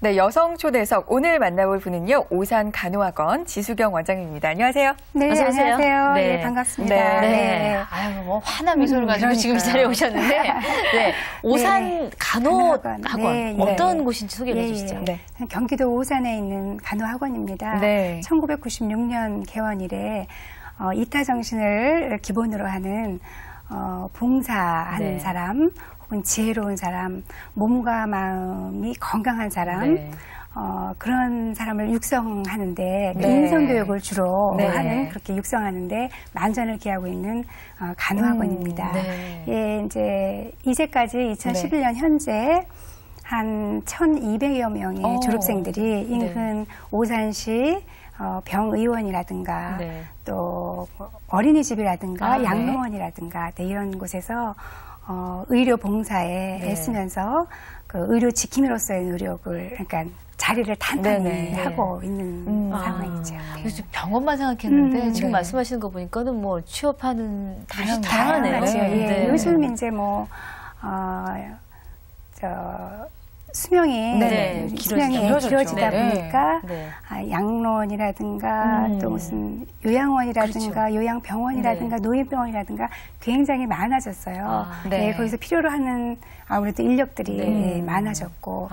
네, 여성 초대석 오늘 만나볼 분은요. 오산 간호학원 지수경 원장님입니다. 안녕하세요. 네, 어서 오세요. 안녕하세요. 네. 네, 반갑습니다. 네. 아유, 뭐 환한 미소를 가지고 지금 이 자리에 오셨는데, 네, 오산 간호학원 네, 어떤 네. 곳인지 소개해 주시죠. 네. 경기도 오산에 있는 간호학원입니다. 네. 1996년 개원 이래 이타 정신을 기본으로 하는 봉사하는 네. 사람, 혹은 지혜로운 사람, 몸과 마음이 건강한 사람, 네. 그런 사람을 육성하는데 네. 인성교육을 주로 네. 하는, 그렇게 육성하는데 만전을 기하고 있는 간호학원입니다. 네. 예, 이제까지 2011년 현재 한 1,200여 명의 졸업생들이 인근 오산시 병의원이라든가 네. 또 어린이집이라든가 네. 양로원이라든가 이런 곳에서 의료 봉사에 네. 애쓰면서 그 의료 지킴이로서의 노력을, 그러니까 자리를 단단히 네네. 하고 있는 상황이죠. 요즘 병원만 생각했는데 지금 네. 말씀하시는 거 보니까는 뭐 취업하는 곳이 다양하네요. 다양하죠. 다양하네요. 예, 네. 요즘 이제 수명이 네, 길어지죠. 길어지다 네. 보니까 네. 양로원이라든가 또 무슨 요양원이라든가 그렇죠. 요양병원이라든가 네. 노인병원이라든가 굉장히 많아졌어요. 네. 거기서 필요로 하는 아무래도 인력들이 네. 많아졌고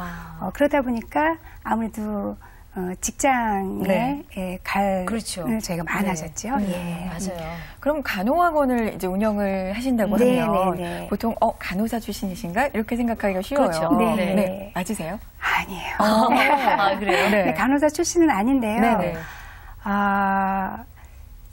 그러다 보니까 아무래도 직장에 갈 그렇죠. 저희가 많아졌죠. 예. 맞아요. 그럼 간호학원을 이제 운영을 하신다고 네, 하면 네, 네. 보통 간호사 출신이신가 이렇게 생각하기가 쉬워요. 그렇죠. 네. 네. 맞으세요? 아니에요. 아, 그래요? 네. 네, 간호사 출신은 아닌데요. 네네.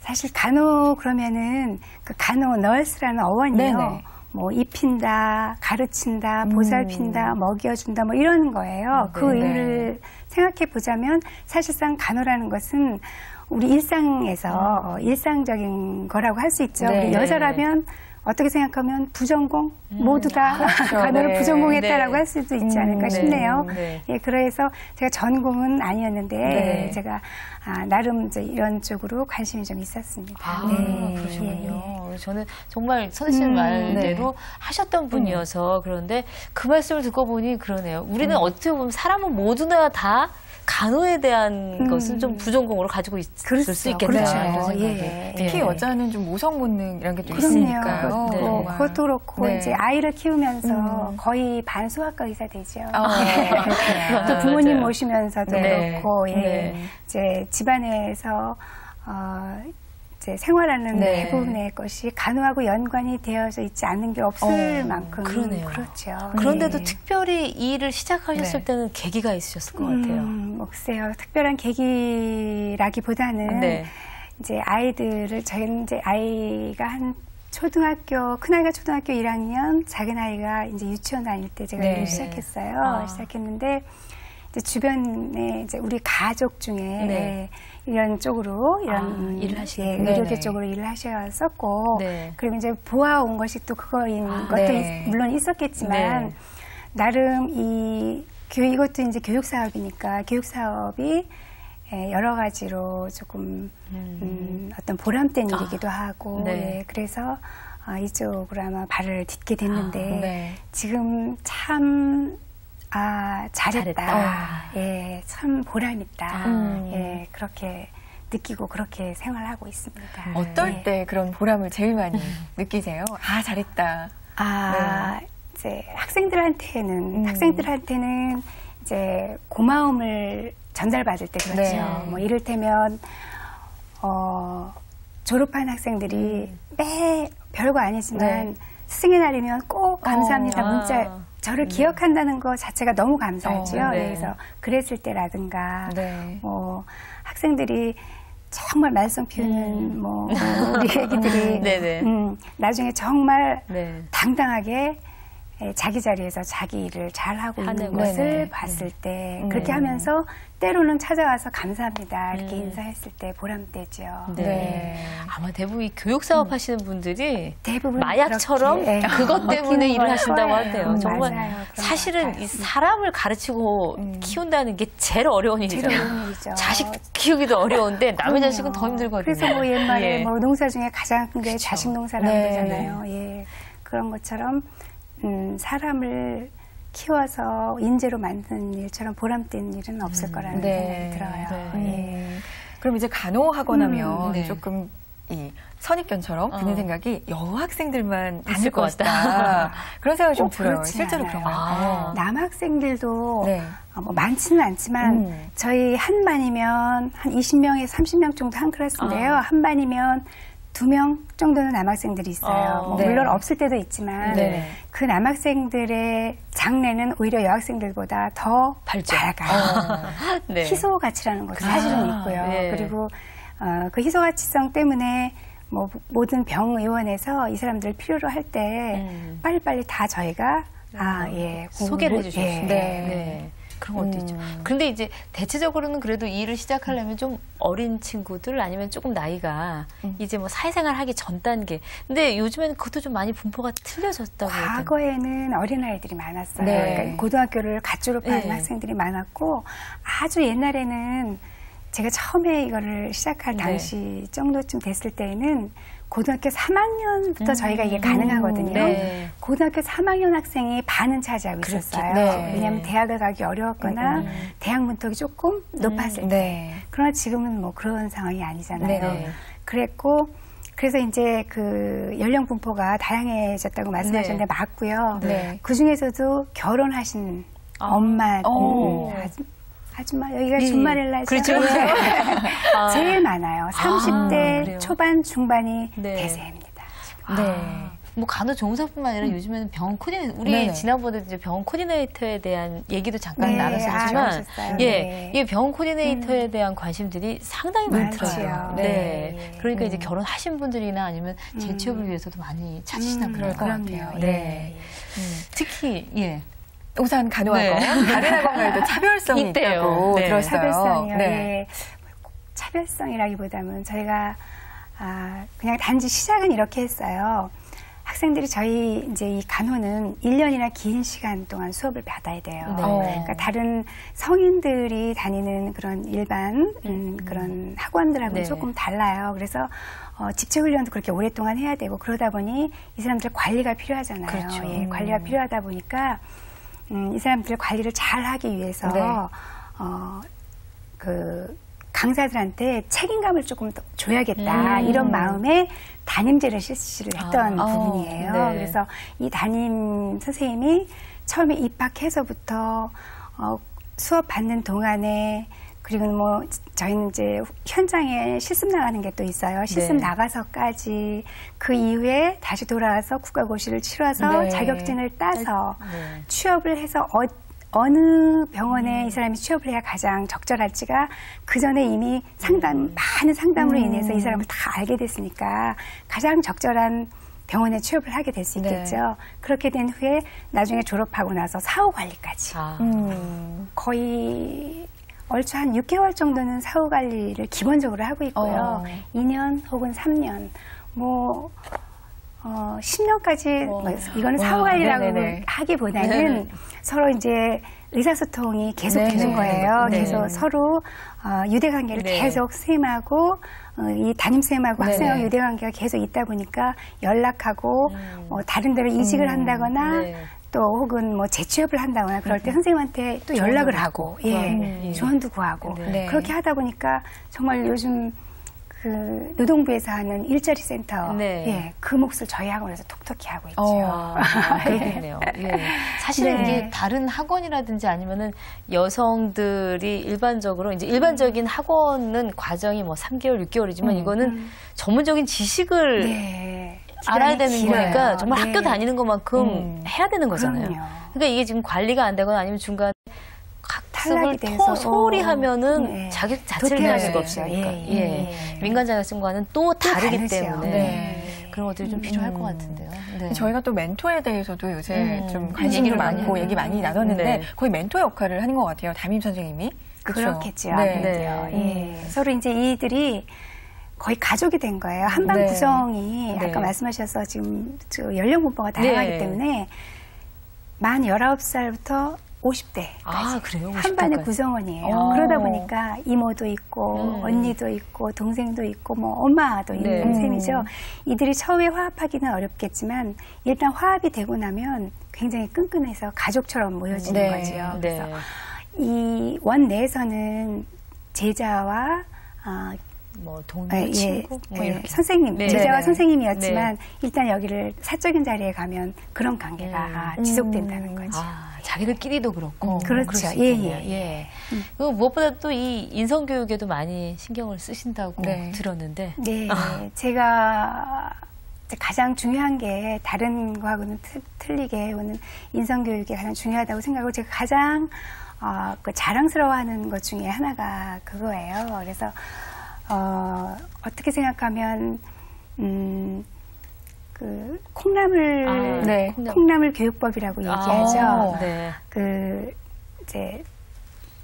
사실 간호 그러면은 그 간호 널스라는 어원이요. 네네. 뭐 입힌다, 가르친다, 보살핀다, 먹여준다 뭐 이런 거예요. 그 네네. 의미를 생각해 보자면 사실상 간호라는 것은 우리 일상에서 일상적인 거라고 할 수 있죠. 네. 우리 여자라면 어떻게 생각하면 부전공 모두 다 그렇죠. 간호를 네. 부전공했다라고 네. 할 수도 있지 않을까 싶네요. 네. 예, 그래서 제가 전공은 아니었는데 네. 제가 나름 이제 이런 쪽으로 관심이 좀 있었습니다. 그러시군요. 저는 정말 선생님 말대로 하셨던 분이어서 그런데 그 말씀을 듣고 보니 그러네요. 우리는 어떻게 보면 사람은 모두나 다 간호에 대한 것은 좀 부전공으로 가지고 있을 수 있겠다. 그렇죠. 이런 생각이. 예. 특히 여자는 좀 모성 본능 이런 게 또 그럼요. 있으니까요. 그것도, 그것도 그렇고 네. 이제 아이를 키우면서 거의 반소아과 의사 되죠. 그렇구나. 또 부모님 맞아요. 모시면서도 네. 그렇고 예. 네. 이제 집안에서 이제 생활하는 네. 대부분의 것이 간호하고 연관이 되어져 있지 않는 게 없을 만큼 그러네요. 그렇죠. 그런데도 네. 특별히 이 일을 시작하셨을 네. 때는 계기가 있으셨을 것 같아요. 글쎄요. 특별한 계기라기보다는 네. 이제 아이들을 저희는 이제 아이가 한 큰아이가 초등학교 1학년, 작은아이가 이제 유치원 다닐 때 제가 네. 일을 시작했어요. 시작했는데 이제 주변에 이제 우리 가족 중에 네. 이런 쪽으로 이런 일을 하시는 의료계 네네. 쪽으로 일을 하셨었고 네. 그리고 이제 보아온 것이 또 그거인 것도 네. 물론 있었겠지만 네. 나름 이것도 이제 교육 사업이니까 교육 사업이 여러 가지로 조금 어떤 보람된 일이기도 하고 네. 예, 그래서 이쪽으로 아마 발을 딛게 됐는데 네. 지금 참 잘했다. 잘했다. 예, 참 보람있다. 예, 그렇게 느끼고 그렇게 생활하고 있습니다. 어떨 예. 때 그런 보람을 제일 많이 느끼세요? 잘했다. 이제 학생들한테는 이제 고마움을 전달받을 때 그렇죠. 네. 뭐 이를테면 졸업한 학생들이 별거 아니지만 스승의 날이면 꼭 감사합니다 문자 저를 기억한다는 것 자체가 너무 감사하죠. 네. 그래서 그랬을 때라든가 네. 학생들이 정말 말썽 피우는 우리 애기들이 네네. 나중에 정말 네. 당당하게 자기 자리에서 자기 일을 잘하고 있는 하는 것을 네네. 봤을 때 그렇게 하면서 때로는 찾아와서 감사합니다 이렇게 인사했을 때 보람되죠. 네. 네. 아마 대부분 이 교육 사업 하시는 분들이 대부분 마약처럼 그렇게, 그것 때문에 일을 하신다고 거예요. 하대요. 정말 맞아요. 그런 사실은 것 같아요. 이 사람을 가르치고 키운다는 게 제일 어려운 일이죠. 제일 어려운 일이죠. 자식 키우기도 어려운데 남의 자식은 더 힘들거든요. 그래서 뭐 옛말에 예. 농사 중에 가장 큰 게 자식 농사라고 네. 그러잖아요. 예. 그런 것처럼 사람을 키워서 인재로 만드는 일처럼 보람된 일은 없을 거라는 생각이 들어요. 그럼 이제 간호학원 하면 네. 조금 이 선입견처럼 드는 생각이 여학생들만 있을 것 같다. 그런 생각이 좀 들어요. 실제로 그런가요? 남학생들도 뭐 많지는 않지만 저희 한 반이면 한 20명에서 30명 정도 한 클래스인데요. 한 반이면 2명 정도는 남학생들이 있어요. 뭐 물론 없을 때도 있지만 그 남학생들의 장래는 오히려 여학생들보다 더 밝아요. 희소 가치라는 것도 사실은 있고요. 그리고 그 희소 가치성 때문에 뭐 모든 병의원에서 이 사람들 필요로 할 때 빨리빨리 다 저희가 소개를 해주셨어요. 그런 것도 있죠. 그런데 이제 대체적으로는 그래도 이 일을 시작하려면 좀 어린 친구들 아니면 조금 나이가 이제 뭐 사회생활 하기 전 단계. 근데 요즘에는 그것도 좀 많이 분포가 틀려졌다고. 과거에는 어린아이들이 많았어요. 그러니까 고등학교를 갓 졸업하는 학생들이 많았고 아주 옛날에는 제가 처음에 이거를 시작할 당시 정도쯤 됐을 때에는 고등학교 3학년부터 저희가 이게 가능하거든요. 고등학교 3학년 학생이 반은 차지하고 있었어요. 왜냐하면 대학을 가기 어려웠거나 대학 문턱이 조금 높았을 때. 그러나 지금은 뭐 그런 상황이 아니잖아요. 그랬고 그래서 이제 그 연령 분포가 다양해졌다고 말씀하셨는데 맞고요. 그 중에서도 결혼하신 엄마, 아줌마 여기가 준마렐라죠. 그렇죠. 제일 많아요. 30대 초반 중반이 대세입니다. 뭐 간호조무사뿐만 아니라 요즘에는 병원 코디네이터, 우리 지난번에 이제 병원 코디네이터에 대한 얘기도 잠깐 나눴었지만, 이 병원 코디네이터에 대한 관심들이 상당히 많더라고요. 그러니까 이제 결혼하신 분들이나 아니면 재취업을 위해서도 많이 찾으시나 그럴 것 같아요. 특히 우선 간호학원, 다른 학원과도 차별성이 있다고 들었어요. 차별성이요. 차별성이라기보다는 저희가 그냥 단지 시작은 이렇게 했어요. 학생들이 저희 이제 이 간호는 1년이나 긴 시간 동안 수업을 받아야 돼요. 그러니까 다른 성인들이 다니는 그런 일반 그런 학원들하고는 조금 달라요. 그래서 집체훈련도 그렇게 오랫동안 해야 되고 그러다 보니 이 사람들 관리가 필요하잖아요. 관리가 필요하다 보니까 이 사람들 관리를 잘 하기 위해서 그 강사들한테 책임감을 조금 더 줘야겠다 이런 마음에 담임제를 실시를 했던 부분이에요. 그래서 이 담임 선생님이 처음에 입학해서부터 수업 받는 동안에 그리고 뭐 저희는 이제 현장에 실습 나가는 게 또 있어요. 실습 나가서까지 그 이후에 다시 돌아와서 국가고시를 치러서 자격증을 따서 취업을 해서 어느 병원에 이 사람이 취업을 해야 가장 적절할지가 그 전에 이미 많은 상담으로 인해서 이 사람을 다 알게 됐으니까 가장 적절한 병원에 취업을 하게 될 수 있겠죠. 그렇게 된 후에 나중에 졸업하고 나서 사후 관리까지 거의 얼추 한 6개월 정도는 사후 관리를 기본적으로 하고 있고요. 2년 혹은 3년, 뭐 10년까지 이거는 사후 관리라고 하기보다는 서로 이제 의사소통이 계속 되는 거예요. 그래서 서로 유대관계를 계속 선생님하고 이 담임선생님하고 학생하고 유대관계가 계속 있다 보니까 연락하고 다른 데로 이직을 한다거나 또 혹은 뭐 재취업을 한다거나 그럴 때 선생님한테 또 연락을 하고 조언도 구하고 그렇게 하다 보니까 정말 요즘 그 노동부에서 하는 일자리 센터 그 몫을 저희 학원에서 톡톡히 하고 있죠. 그렇겠네요. 사실은 이게 다른 학원이라든지 아니면은 여성들이 일반적으로 이제 일반적인 학원은 과정이 뭐 3개월, 6개월이지만 이거는 전문적인 지식을 알아야 되는 거니까 정말 학교 다니는 것만큼 해야 되는 거잖아요. 그러니까 이게 지금 관리가 안 되거나 아니면 중간에 학습을 소홀히 하면은 자격 자체를 내할 수가 없으니까. 민간 자격증과는 또 다르기 때문에 그런 것들이 좀 필요할 것 같은데요. 저희가 또 멘토에 대해서도 요새 좀 관심도 많고 얘기 많이 나눴는데 거의 멘토 역할을 하는 것 같아요. 담임 선생님이. 그렇겠죠. 서로 이제 이들이 거의 가족이 된 거예요. 한반 구성이 아까 말씀하셔서 지금 연령 분포가 다양하기 때문에 만 19살부터 50대까지 아, 그래요? 한 반의 구성원이에요. 그러다 보니까 이모도 있고 언니도 있고 동생도 있고 뭐 엄마도 있는 셈이죠. 이들이 처음에 화합하기는 어렵겠지만 일단 화합이 되고 나면 굉장히 끈끈해서 가족처럼 모여지는 거죠. 그래서 이 원 내에서는 제자와 뭐 동료, 친구, 뭐 이렇게 선생님, 제자와 선생님이었지만 일단 여기를 사적인 자리에 가면 그런 관계가 지속된다는 거죠. 아, 자기들끼리도 그렇고. 그렇죠. 예. 그리고 무엇보다 또 이 인성 교육에도 많이 신경을 쓰신다고 들었는데. 네, 제가 가장 중요한 게 다른 거하고는 틀리게 오는 인성 교육이 가장 중요하다고 생각하고 제가 가장 자랑스러워하는 것 중에 하나가 그거예요. 그래서 어떻게 생각하면 그 콩나물 교육법이라고 얘기하죠. 이제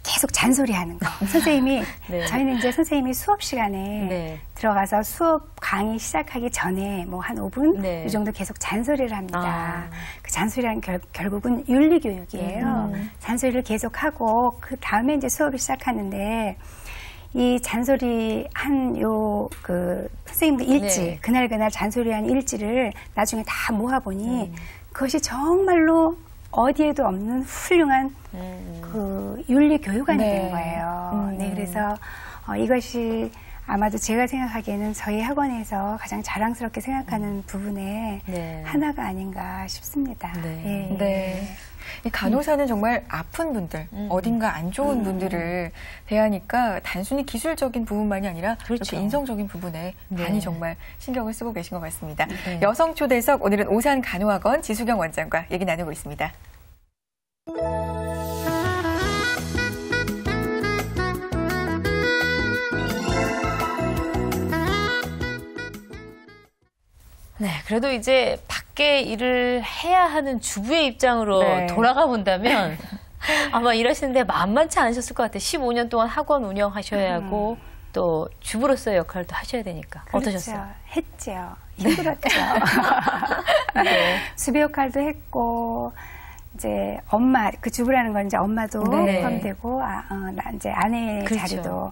계속 잔소리하는 거. 선생님이 저희는 이제 선생님이 수업 시간에 들어가서 수업 강의 시작하기 전에 뭐 한 5분 이 정도 계속 잔소리를 합니다. 그 잔소리란 결국은 윤리 교육이에요. 잔소리를 계속하고 그 다음에 이제 수업을 시작하는데 이 잔소리 한 선생님들 일지, 그날 잔소리한 일지를 나중에 다 모아보니 그것이 정말로 어디에도 없는 훌륭한 그 윤리 교육안이 된 거예요. 그래서 이것이 아마도 제가 생각하기에는 저희 학원에서 가장 자랑스럽게 생각하는 부분의 하나가 아닌가 싶습니다. 이 간호사는 정말 아픈 분들, 어딘가 안 좋은 분들을 대하니까 단순히 기술적인 부분만이 아니라 그렇게 인성적인 부분에 많이 정말 신경을 쓰고 계신 것 같습니다. 여성 초대석, 오늘은 오산 간호학원 지수경 원장과 얘기 나누고 있습니다. 네, 그래도 이제 밖에 일을 해야 하는 주부의 입장으로 돌아가 본다면 아마 일하시는데 만만치 않으셨을 것 같아요. 15년 동안 학원 운영하셔야 하고 또 주부로서의 역할도 하셔야 되니까. 그렇죠. 어떠셨어요? 했죠. 힘들었죠. 주부 역할도 했고 이제 엄마, 그 주부라는 건 이제 엄마도 포함되고 이제 아내 자리도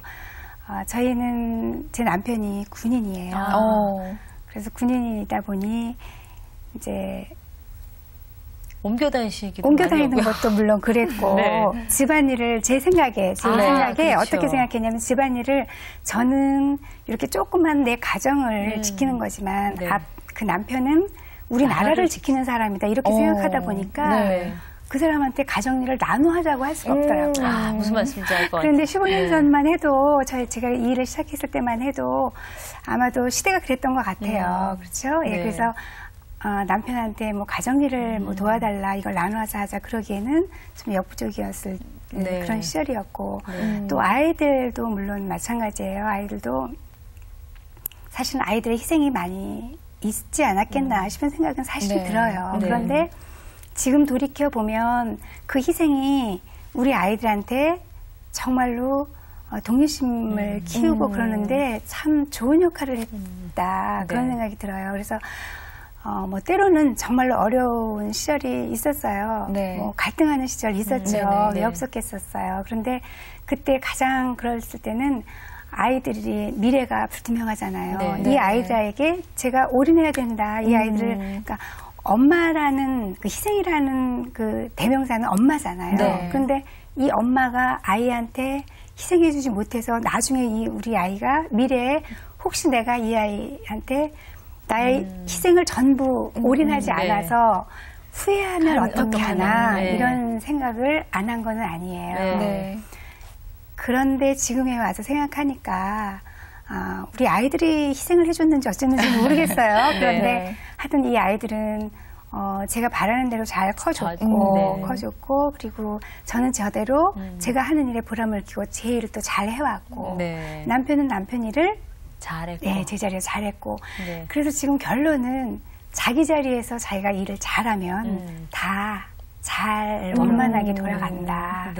저희는 제 남편이 군인이에요. 그래서 군인이다 보니 이제 옮겨 다니시기도 옮겨 다니는 것도 물론 그랬고 집안일을 제 생각에 그렇죠. 어떻게 생각했냐면 집안일을 저는 이렇게 조그만 내 가정을 지키는 거지만 그 남편은 우리나라를 지키는 사람이다 이렇게 생각하다 보니까 그 사람한테 가정일을 나눠 하자고 할 수가 없더라고요. 무슨 말씀인지 알 것 같아요. 그런데 15년 전만 해도 제가 이 일을 시작했을 때만 해도 아마도 시대가 그랬던 것 같아요. 그렇죠? 그래서 남편한테 뭐 가정일을 뭐 도와달라 이걸 나눠서 하자 그러기에는 좀 역부족이었을 그런 시절이었고 또 아이들도 물론 마찬가지예요. 아이들도 사실은 아이들의 희생이 많이 있지 않았겠나 싶은 생각은 사실 들어요. 그런데 지금 돌이켜보면 그 희생이 우리 아이들한테 정말로 독립심을 키우고 그러는데 참 좋은 역할을 했다. 그런 생각이 들어요. 그래서 뭐 때로는 정말로 어려운 시절이 있었어요. 뭐 갈등하는 시절 있었죠. 왜 없었겠었어요. 그런데 그때 가장 그랬을 때는 아이들이 미래가 불투명하잖아요. 이 아이들에게 제가 올인해야 된다. 이 아이들을 그러니까 엄마라는 그 희생이라는 그 대명사는 엄마잖아요. 그런데 이 엄마가 아이한테 희생해주지 못해서 나중에 우리 아이가 미래에 혹시 내가 이 아이한테 나의 희생을 전부 올인하지 않아서 후회하면 어떻게 하나 이런 생각을 안 한 건 아니에요. 그런데 지금에 와서 생각하니까 우리 아이들이 희생을 해줬는지 어쨌는지 모르겠어요. 그런데 하여튼 이 아이들은 제가 바라는 대로 잘 커줬고 그리고 저는 저대로 제가 하는 일에 보람을 느끼고 제 일을 또 잘 해왔고 남편은 남편 일을 잘했고 제 자리에서 잘했고 그래서 지금 결론은 자기 자리에서 자기가 일을 잘하면 다 잘 원만하게 돌아간다.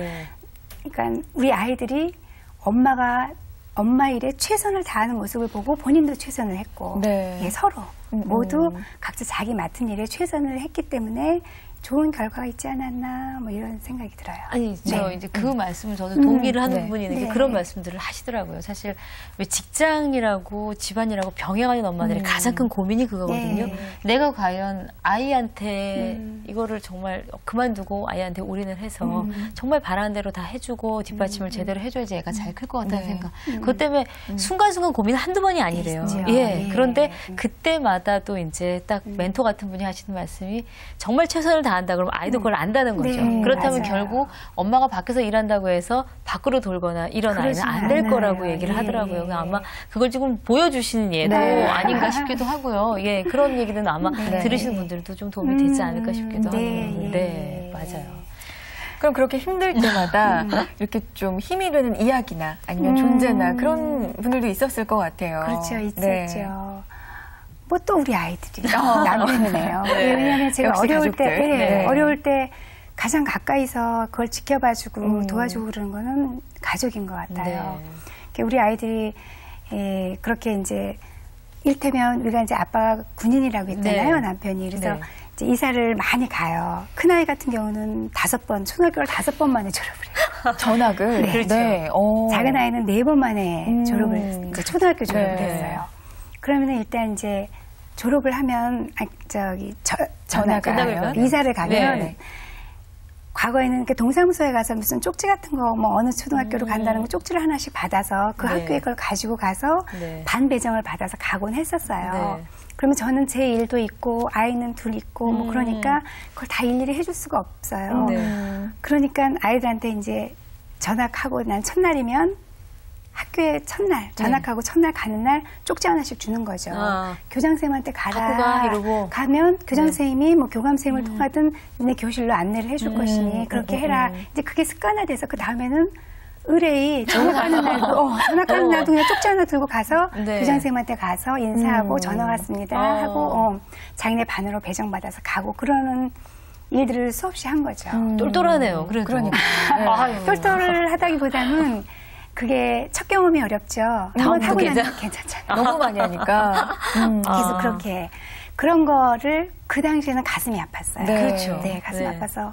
그러니까 우리 아이들이 엄마 일에 최선을 다하는 모습을 보고 본인도 최선을 했고 서로 모두 각자 자기 맡은 일에 최선을 했기 때문에 좋은 결과가 있지 않았나 뭐 이런 생각이 들어요. 아니 저 이제 그 말씀을 저도 동의를 하는 부분이 있는 게 그런 말씀들을 하시더라고요. 사실 왜 직장이라고 집안이라고 병행하는 엄마들의 가장 큰 고민이 그거거든요. 내가 과연 아이한테 이거를 정말 그만두고 아이한테 올인을 해서 정말 바라는 대로 다 해주고 뒷받침을 제대로 해줘야지 애가 잘 클 것 같다는 생각. 그것 때문에 순간순간 고민은 한두 번이 아니래요. 예. 그런데 그때마다 또 이제 딱 멘토 같은 분이 하시는 말씀이 정말 최선을 다한다 그러면 아이도 그걸 안다는 거죠. 그렇다면 맞아요. 결국 엄마가 밖에서 일한다고 해서 밖으로 돌거나 이런 아이는 안 될 거라고 얘기를 하더라고요. 아마 그걸 지금 보여주시는 예도 아닌가 싶기도 하고요. 예, 그런 얘기는 아마 들으시는 분들도 좀 도움이 되지 않을까 싶기도 하고요. 네, 맞아요. 그럼 그렇게 힘들 때마다 이렇게 좀 힘이 되는 이야기나 아니면 존재나 그런 분들도 있었을 것 같아요. 그렇죠, 있었죠. 뭐 또 우리 아이들이 남편이네요. 왜냐하면 제가 어려울 때, 어려울 때 가장 가까이서 그걸 지켜봐주고 도와주고 그러는 거는 가족인 것 같아요. 우리 아이들이 그렇게 이제 일테면 우리가 이제 아빠가 군인이라고 했잖아요, 남편이. 그래서 이제 이사를 많이 가요. 큰아이 같은 경우는 5번, 초등학교를 5번 만에 졸업을 해요. 전학을? 네. 그렇죠. 작은 아이는 4번 만에 졸업을, 이제 초등학교 졸업을 했어요. 그러면 일단 이제 졸업을 하면, 전학을 이사를 가면, 과거에는 이렇게 동사무소에 가서 무슨 쪽지 같은 거, 뭐 어느 초등학교로 간다는 거 쪽지를 하나씩 받아서 그 학교에 그걸 가지고 가서 반 배정을 받아서 가곤 했었어요. 그러면 저는 제 일도 있고 아이는 둘 있고 뭐 그러니까 그걸 다 일일이 해줄 수가 없어요. 그러니까 아이들한테 이제 전학하고 난 첫날이면 학교에 첫날, 전학하고 첫날 가는 날 쪽지 하나씩 주는 거죠. 교장선생님한테 가라. 이러고. 가면 교장선생님이 뭐 교감선생님을 통하든 니네 교실로 안내를 해줄 것이니 그렇게 해라. 이제 그게 습관화돼서 그 다음에는 의뢰이 전학하는 날도, 전학하는 날도 그냥 쪽지 하나 들고 가서 교장선생님한테 가서 인사하고 전화 왔습니다 하고 자기네 반으로 배정받아서 가고 그러는 일들을 수없이 한 거죠. 똘똘하네요. 그러니까. 똘똘을 하다기보다는 그게 첫 경험이 어렵죠. 한번 하고 나면 괜찮잖아요. 너무 많이 하니까. 계속 그렇게. 그런 거를 그 당시에는 가슴이 아팠어요. 그렇죠. 네, 가슴이 아파서.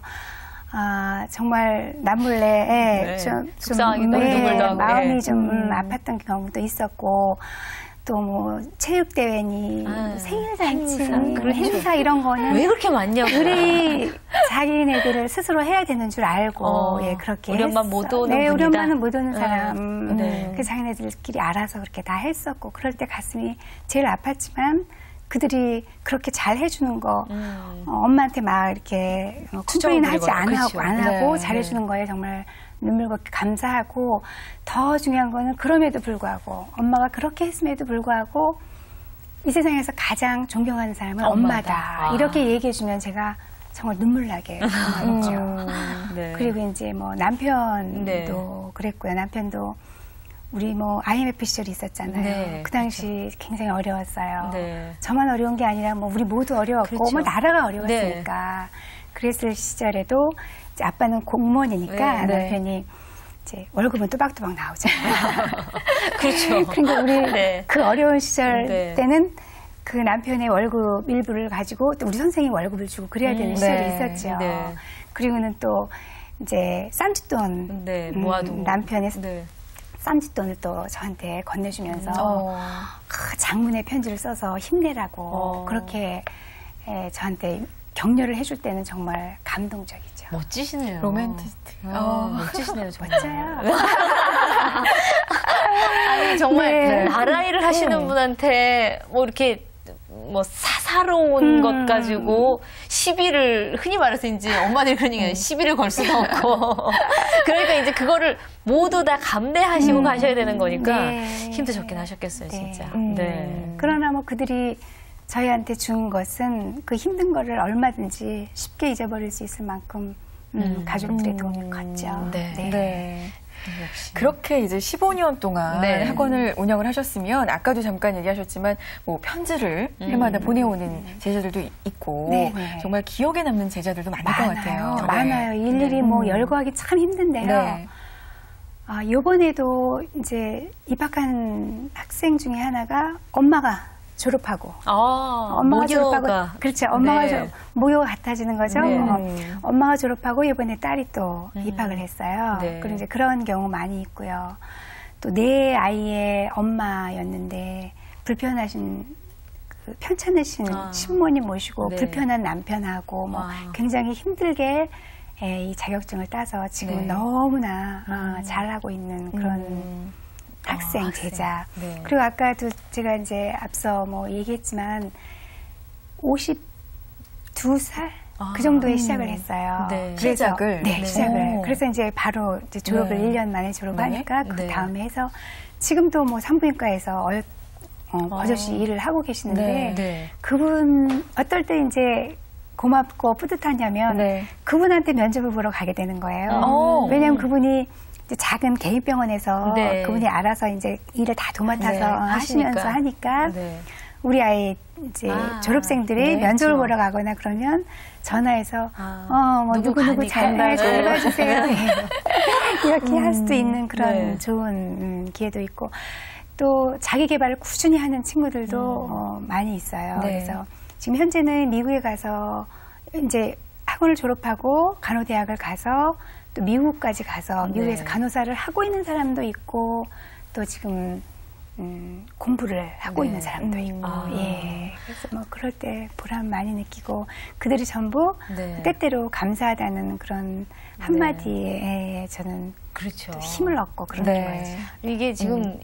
정말 남몰래 마음이 좀 아팠던 경우도 있었고, 또 뭐 체육대회니 생일잔치, 행사 이런 거는 왜 그렇게 많냐고. 우리 자기네들을 스스로 해야 되는 줄 알고 그렇게 우리 엄마 못 오는 네, 분이다. 우리 엄마는 못 오는 사람. 그 자기네들끼리 알아서 그렇게 다 했었고 그럴 때 가슴이 제일 아팠지만 그들이 그렇게 잘 해주는 거 엄마한테 막 이렇게 컴플레인 하지 안 하고 잘해주는 거에 정말 눈물겹게 감사하고 더 중요한 거는 그럼에도 불구하고 엄마가 그렇게 했음에도 불구하고 이 세상에서 가장 존경하는 사람은 엄마다. 이렇게 얘기해주면 제가 정말 눈물 나게 고마웠죠. 그리고 이제 뭐 남편도 그랬고요. 남편도 우리 뭐 IMF 시절이 있었잖아요. 그 당시 굉장히 어려웠어요. 저만 어려운 게 아니라 뭐 우리 모두 어려웠고 뭐 나라가 어려웠으니까 그랬을 시절에도 이제 아빠는 공무원이니까 남편이 이제 월급은 또박또박 나오잖아요. 그렇죠. 그러니까 우리 그 어려운 시절 때는 그 남편의 월급 일부를 가지고 또 우리 선생님이 월급을 주고 그래야 되는 시절이 있었죠. 그리고는 또 이제 쌈짓돈 모아두고 남편의 쌈짓돈을 또 저한테 건네주면서 장문의 편지를 써서 힘내라고 그렇게 저한테 격려를 해줄 때는 정말 감동적이죠. 멋지시네요. 로맨티스트. 멋지시네요. 정말. 멋져요. 아니 정말 나라일을 하시는 분한테 뭐 이렇게 뭐 사사로운 것 가지고 시비를 흔히 말해서 이제 엄마들이 그런 얘기해요. 시비를 걸 수도 없고 그러니까 이제 그거를 모두 다 감내하시고 가셔야 되는 거니까 힘드셨긴 하셨겠어요, 진짜. 그러나 뭐 그들이 저희한테 준 것은 그 힘든 거를 얼마든지 쉽게 잊어버릴 수 있을 만큼 가족들의 도움이 컸죠. 그렇게 이제 15년 동안 학원을 운영을 하셨으면 아까도 잠깐 얘기하셨지만 뭐 편지를 해마다 보내오는 제자들도 있고 정말 기억에 남는 제자들도 많을 것 같아요. 많아요. 일일이 뭐 열거하기 참 힘든데요. 요번에도 이제 입학한 학생 중에 하나가 엄마가 졸업하고 엄마가 졸업하고 그렇죠. 엄마가 네. 모교가 같아지는 거죠. 네. 엄마가 졸업하고 이번에 딸이 또 입학을 했어요. 네. 그리고 이제 그런 경우 많이 있고요. 또 내 아이의 엄마였는데 불편하신 편찮으신 신부님 모시고 네. 불편한 남편하고 뭐 굉장히 힘들게 이 자격증을 따서 지금은 네. 너무나 잘하고 있는 그런 학생, 제자. 네. 그리고 아까도 제가 이제 앞서 뭐 얘기했지만 52살 그 정도에 시작을 했어요. 네. 그래서, 시작을? 네, 네. 시작을. 그래서 이제 바로 이제 졸업을 네. 1년 만에 졸업하니까 그 네. 다음에 해서 지금도 뭐 산부인과에서 버젓이 일을 하고 계시는데 네. 네. 그분 어떨 때 이제 고맙고 뿌듯하냐면 네. 그분한테 면접을 보러 가게 되는 거예요. 왜냐하면 그분이 이제 작은 개인병원에서 네. 그분이 알아서 이제 일을 다 도맡아서 네, 하시면서 하니까 네. 우리 아이 이제 졸업생들이 네, 면접을 그렇죠. 보러 가거나 그러면 전화해서 뭐 누구 누구 잘 봐주세요. 이렇게 할 수도 있는 그런 네. 좋은 기회도 있고 또 자기 개발을 꾸준히 하는 친구들도 많이 있어요. 네. 그래서 지금 현재는 미국에 가서 이제 학원을 졸업하고 간호대학을 가서 또 미국까지 가서 미국에서 네. 간호사를 하고 있는 사람도 있고 또 지금 공부를 하고 네. 있는 사람도 있고 예. 그래서 뭐 그럴 때 보람 많이 느끼고 그들이 전부 네. 때때로 감사하다는 그런 한마디에 저는 그렇죠. 힘을 얻고 그런 네. 거죠. 이게 지금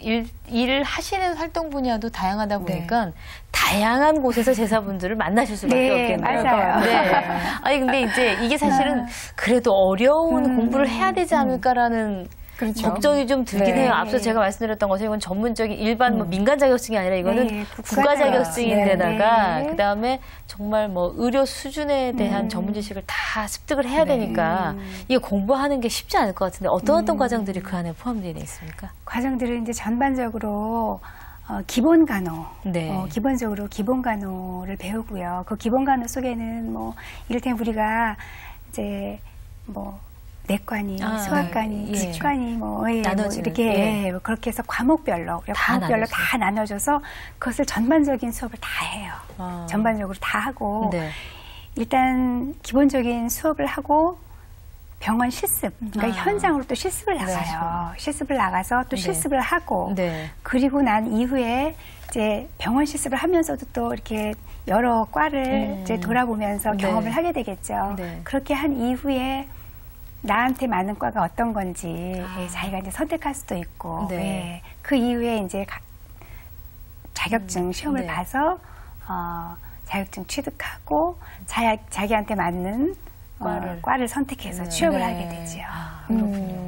일을 하시는 활동 분야도 다양하다 보니까 다양한 곳에서 제사분들을 만나실 수밖에 네, 없겠네요. 맞아요. 네. 아니 근데 이제 이게 사실은 그래도 어려운 공부를 해야 되지 않을까라는 그렇죠. 걱정이 좀 들긴 네. 해요. 앞서 제가 말씀드렸던 것처럼 이건 전문적인 일반 뭐 민간 자격증이 아니라 이거는 네, 국가 자격증인데다가 네. 그다음에 정말 뭐 의료 수준에 대한 전문 지식을 다 습득을 해야 되니까 이게 공부하는 게 쉽지 않을 것 같은데 어떤 과정들이 그 안에 포함되어 있습니까? 과정들은 이제 전반적으로 기본 간호, 네. 기본적으로 기본 간호를 배우고요. 그 기본 간호 속에는 뭐 이를테면 우리가 이제 뭐 내과니, 소아과니, 예. 치과니, 뭐, 뭐 나눠지는, 이렇게 예. 뭐 그렇게 해서 과목별로 다 나눠져서 그것을 전반적인 수업을 다 해요. 전반적으로 다 하고 네. 일단 기본적인 수업을 하고 병원 실습, 그러니까 현장으로 또 실습을 나가요. 실습을 나가서 또 실습을 하고 네. 그리고 난 이후에 이제 병원 실습을 하면서도 또 이렇게 여러 과를 이제 돌아보면서 경험을 하게 되겠죠. 네. 그렇게 한 이후에 나한테 맞는 과가 어떤 건지 자기가 이제 선택할 수도 있고 네. 그 이후에 이제 자격증 시험을 봐서 자격증 취득하고 자기한테 맞는 과를 선택해서 취업을 하게 되죠. 그렇군요.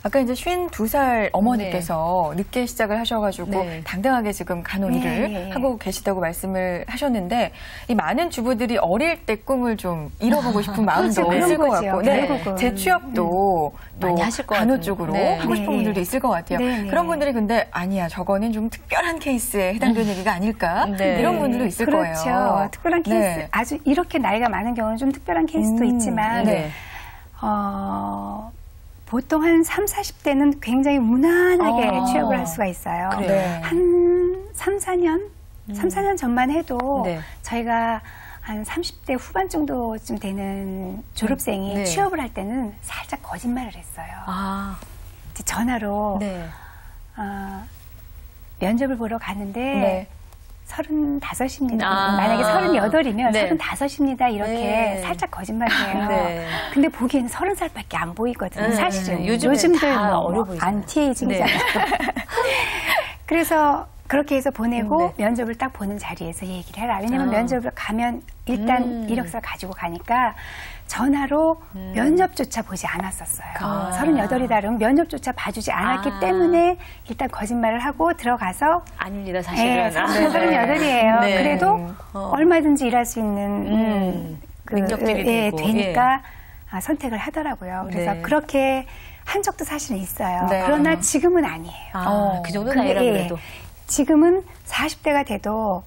아까 이제 52살 어머니께서 늦게 시작을 하셔가지고 당당하게 지금 간호 일을 하고 계시다고 말씀을 하셨는데 이 많은 주부들이 어릴 때 꿈을 좀 이뤄보고 싶은 마음도 있을 것 같고 재취업도 또 많이 하실 것 간호 같은데. 쪽으로 네. 하고 싶은 분들도 있을 것 같아요. 그런 분들이 근데 아니야 저거는 좀 특별한 케이스에 해당되는 얘기가 아닐까 이런 분들도 있을 거예요. 그렇죠. 특별한 케이스 아주 이렇게 나이가 많은 경우는 좀 특별한 케이스도 있지만 보통 한 30, 40대는 굉장히 무난하게 취업을 할 수가 있어요. 한 3, 4년 전만 해도 저희가 한 30대 후반 정도쯤 되는 졸업생이 취업을 할 때는 살짝 거짓말을 했어요. 이제 전화로 면접을 보러 갔는데 35입니다. 만약에 38이면 35입니다. 이렇게 살짝 거짓말을 해요. 근데 보기에는 30살밖에 안 보이거든요. 사실은. 요즘들 뭐 안티에이징이잖아요. 그래서 그렇게 해서 보내고 면접을 딱 보는 자리에서 얘기를 해라. 왜냐면 면접을 가면 일단 이력서를 가지고 가니까 전화로 면접조차 보지 않았었어요. 38이다 그러면 면접조차 봐주지 않았기 때문에 일단 거짓말을 하고 들어가서 아닙니다, 사실은. 네, 38이에요. 그래도 얼마든지 일할 수 있는 능력들이 되니까 선택을 하더라고요. 그래서 그렇게 한 적도 사실은 있어요. 그러나 지금은 아니에요. 그 정도는 아니라 그래도. 지금은 40대가 돼도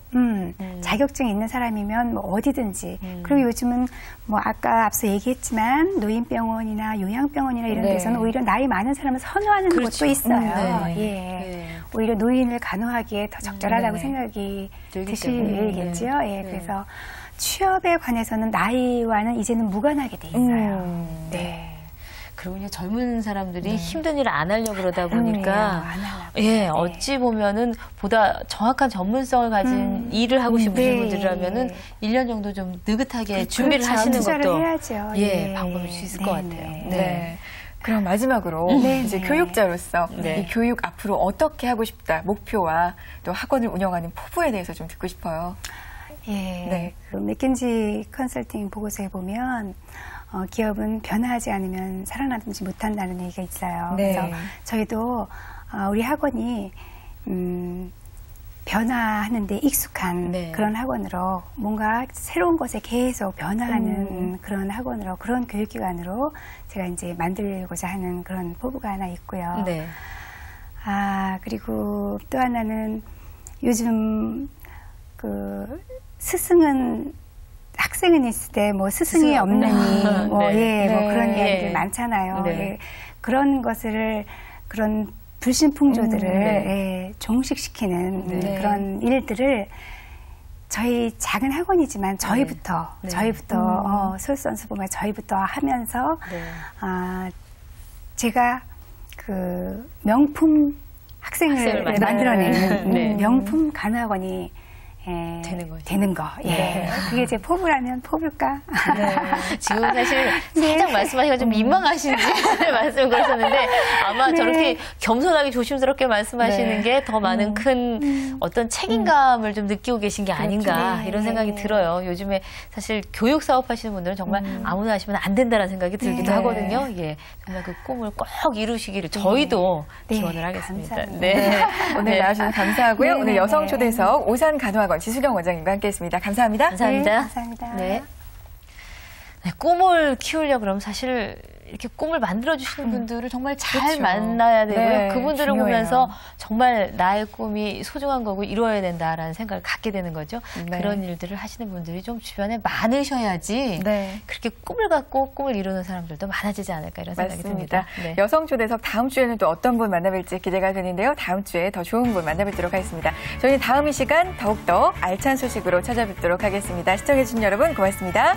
자격증이 있는 사람이면 뭐 어디든지 그리고 요즘은 뭐 아까 앞서 얘기했지만 노인병원이나 요양병원이나 이런 네. 데서는 오히려 나이 많은 사람을 선호하는 그렇죠. 곳도 있어요. 네. 예. 네. 오히려 노인을 간호하기에 더 적절하다고 네. 생각이 들기 드시겠죠. 때문에. 예. 그래서 취업에 관해서는 나이와는 이제는 무관하게 돼 있어요. 네. 그리고 이제 젊은 사람들이 힘든 일을 안 하려고 그러다 보니까 안 하려고. 예, 네. 어찌 보면은 보다 정확한 전문성을 가진 일을 하고 싶으신 네. 분들이라면은 1년 정도 좀 느긋하게 준비를 그렇죠. 하시는 투자를 것도 해야죠. 예, 예. 방법일 수 있을 네, 것 같아요. 네. 네. 그럼 마지막으로 네, 이제 네. 교육자로서 네. 이 교육 앞으로 어떻게 하고 싶다 목표와 또 학원을 운영하는 포부에 대해서 좀 듣고 싶어요. 예. 네. 그 맥켄지 컨설팅 보고서에 보면 기업은 변화하지 않으면 살아남지 못한다는 얘기가 있어요. 네. 그래서 저희도 우리 학원이 변화하는데 익숙한 네. 그런 학원으로 뭔가 새로운 것에 계속 변화하는 그런 학원으로 그런 교육기관으로 제가 이제 만들고자 하는 그런 포부가 하나 있고요. 네. 그리고 또 하나는 요즘 그 스승은 학생은 있을 때 뭐 스승이 없느니 뭐 네. 예, 뭐 네. 그런 이야기들 네. 많잖아요. 네. 예, 그런 것을 그런 불신풍조들을 네. 예, 종식시키는 네. 그런 일들을 저희 작은 학원이지만 저희부터 네. 솔선수범을 저희부터 하면서 네. 제가 그 명품 학생을 학생을 만들어내는 네. 명품 간호학원이 되는 거죠. 되는 거. 예. 네. 그게 제 포부라면 포부일까? 지금 사실 살짝 말씀하시기가 좀 민망하신지 말씀을 거셨는데 아마 네. 저렇게 겸손하게 조심스럽게 말씀하시는 네. 게 더 많은 큰 어떤 책임감을 좀 느끼고 계신 게 아닌가 네. 이런 생각이 들어요. 요즘에 사실 교육 사업 하시는 분들은 정말 아무나 하시면 안 된다는 생각이 들기도 네. 하거든요. 예. 정말 그 꿈을 꼭 이루시기를 저희도 네. 기원을 하겠습니다. 감사합니다. 네. 오늘 네. 나와주셔서 감사하고요. 네, 오늘 네, 여성초대석 오산간호학원 지수경 원장님과 함께했습니다. 감사합니다. 감사합니다. 네, 감사합니다. 네. 네, 꿈을 키우려고 그러면 사실 이렇게 꿈을 만들어주시는 분들을 정말 잘 그렇죠. 만나야 되고요. 네, 그분들을 중요해요. 보면서 정말 나의 꿈이 소중한 거고 이루어야 된다라는 생각을 갖게 되는 거죠. 네. 그런 일들을 하시는 분들이 좀 주변에 많으셔야지 네. 그렇게 꿈을 갖고 꿈을 이루는 사람들도 많아지지 않을까 이런 생각이 맞습니다. 듭니다. 네. 여성초대석 다음 주에는 또 어떤 분 만나뵐지 기대가 되는데요. 다음 주에 더 좋은 분 만나뵙도록 하겠습니다. 저희는 다음 이 시간 더욱더 알찬 소식으로 찾아뵙도록 하겠습니다. 시청해주신 여러분 고맙습니다.